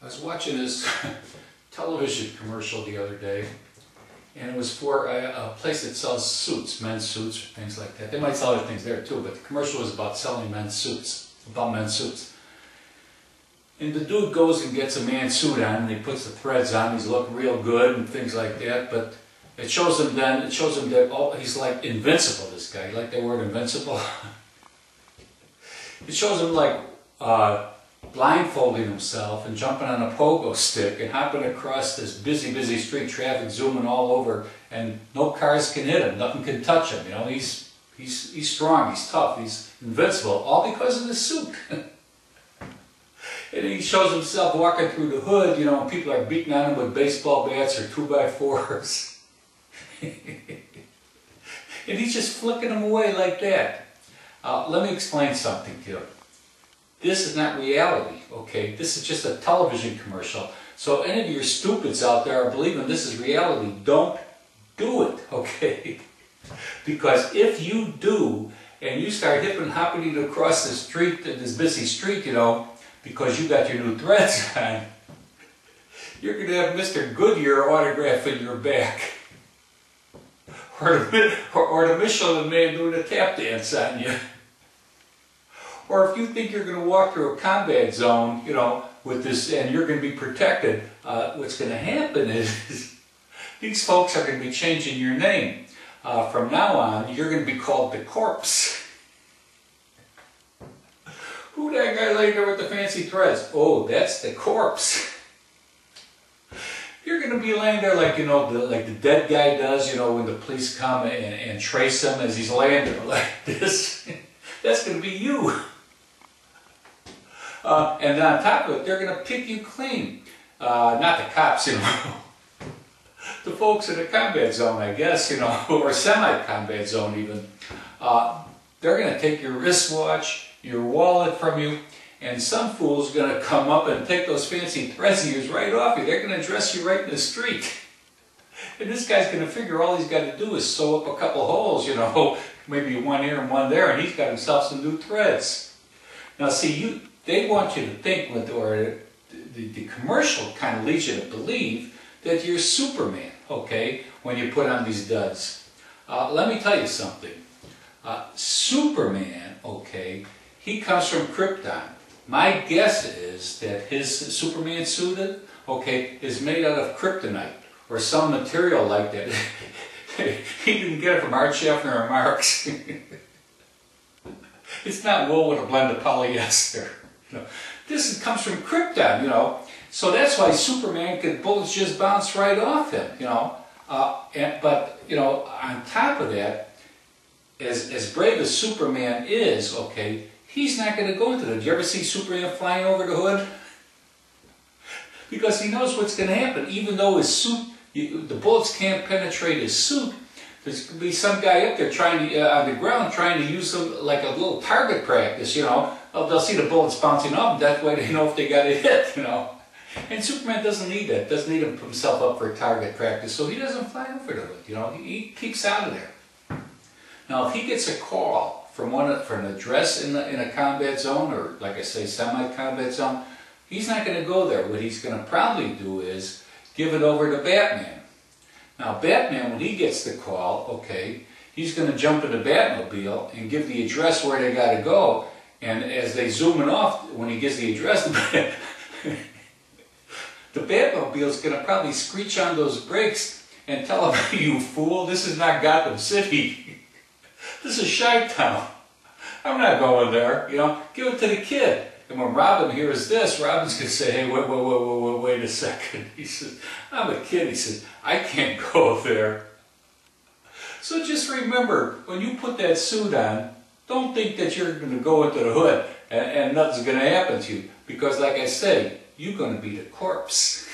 was watching this television commercial the other day, and it was for a place that sells suits, men's suits, or things like that. They might sell other things there too, but the commercial was about selling men's suits, about men's suits. And the dude goes and gets a man's suit on, and he puts the threads on, he's looking real good and things like that, but it shows him that oh, he's like invincible, this guy. You like that word, invincible? It shows him like blindfolding himself and jumping on a pogo stick and hopping across this busy street, traffic zooming all over, and no cars can hit him, nothing can touch him. You know, he's strong, he's tough, he's invincible, all because of the suit. And he shows himself walking through the hood, you know, and people are beating on him with baseball bats or 2x4s. And he's just flicking them away like that. Let me explain something to you. This is not reality, okay? This is just a television commercial. So any of your stupids out there are believing this is reality. Don't do it, okay? Because if you do, and you start hip and hopping across the street, this busy street, you know, because you got your new threads on, you're going to have Mr. Goodyear autographing your back. Or the Michelin man doing a tap dance on you. Or if you think you're going to walk through a combat zone, you know, with this, and you're going to be protected, what's going to happen is these folks are going to be changing your name. From now on, you're going to be called the Corpse. Who that guy laying there with the fancy threads? Oh, that's the Corpse. You're going to be laying there like, you know, like the dead guy does, you know, when the police come and trace him as he's laying there like this. That's going to be you. And on top of it, they're going to pick you clean. Not the cops, you know. The folks in the combat zone, I guess, you know, or semi-combat zone even. They're going to take your wristwatch, your wallet from you, and some fool's going to come up and take those fancy threads of yours right off you. They're going to dress you right in the street. And this guy's going to figure all he's got to do is sew up a couple holes, you know, maybe one here and one there, and he's got himself some new threads. Now see, they want you to think, or the commercial kind of leads you to believe that you're Superman, okay, when you put on these duds. Let me tell you something. Superman, okay, he comes from Krypton. My guess is that his Superman suit, okay, is made out of kryptonite or some material like that. He didn't get it from Art Schaffner or Marx. It's not wool with a blend of polyester. You know, this comes from Krypton, you know. So that's why Superman could bullets just bounce right off him, you know. But you know, on top of that, as brave as Superman is, okay, he's not going to go into that. Did you ever see Superman flying over the hood? Because he knows what's going to happen. Even though his suit, the bullets can't penetrate his suit, there's going to be some guy up there trying to, on the ground trying to use them like a little target practice, you know. They'll see the bullets bouncing off, and that way they know if they got a hit, you know. And Superman doesn't need that, doesn't need to put himself up for target practice, so he doesn't fly over the hood, you know. He keeps out of there. Now, if he gets a call from an address in a combat zone, or like I say, semi-combat zone, he's not going to go there. What he's going to probably do is give it over to Batman. Now, Batman, when he gets the call, okay, he's going to jump in the Batmobile and give the address where they got to go. And as they zoom it off, when he gives the address, the Batmobile's going to probably screech on those brakes and tell him, "You fool, this is not Gotham City. This is Chi-Town. I'm not going there, you know, give it to the kid." And when Robin hears this, Robin's going to say, "Hey, wait a second." He says, "I'm a kid." He says, "I can't go there." So just remember, when you put that suit on, don't think that you're going to go into the hood and nothing's going to happen to you. Because like I say, you're going to be the Corpse.